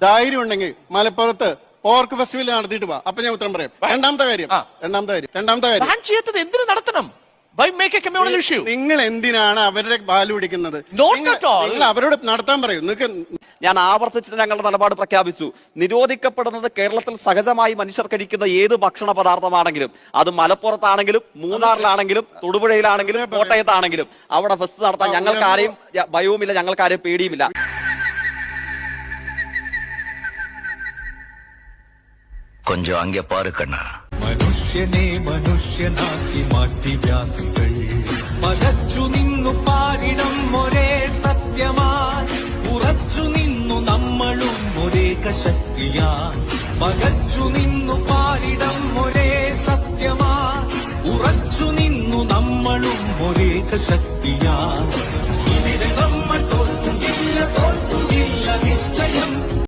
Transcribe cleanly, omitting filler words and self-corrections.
ധൈര്യം ഉണ്ടെങ്കിൽ മലപ്പുറത്ത് പോർക്ക് ഫെസ്റ്റിവൽ നടത്തിയിട്ട് പോവാ. അപ്പൊ ഞാൻ ഉത്തരം പറയാം. രണ്ടാമത്തെ കാര്യം ചെയ്യാത്തത് എന്തിനു നടത്തണം? നിങ്ങൾ എന്തിനാണ് അവരുടെ പാല് പിടിക്കുന്നത്? അവരോട് നടത്താൻ പറയൂ. ഞാൻ ആവർത്തിച്ച് ഞങ്ങളുടെ നിലപാട് പ്രഖ്യാപിച്ചു. നിരോധിക്കപ്പെടുന്നത് കേരളത്തിൽ സഹജമായി മനുഷ്യർ കഴിക്കുന്ന ഏത് ഭക്ഷണ പദാർത്ഥമാണെങ്കിലും, അത് മലപ്പുറത്താണെങ്കിലും മൂന്നാറിലാണെങ്കിലും തൊടുപുഴയിലാണെങ്കിലും കോട്ടയത്താണെങ്കിലും അവിടെ ഫെസ്റ്റ് നടത്താൻ ഞങ്ങൾക്ക് ആരെയും ഭയവുമില്ല, ഞങ്ങൾക്ക് ആരെയും പേടിയുമില്ല. கொஞ்சம் அங்கே பாரு கண்ணா. മനുഷ്യനെ മനുഷ്യനാക്കി മാറ്റി വ്യാധികൾ പകച്ചു നിന്നു പാരിടം ഒരേ സത്യമാൻ ഉറച്ചു നിന്നു നമ്മളും ഒരേക ശക്തിയാൻ പകച്ചു നിന്നു പാരിടം ഒരേ സത്യമാൻ ഉറച്ചു നിന്നു നമ്മളും ഒരേക ശക്തിയാൻ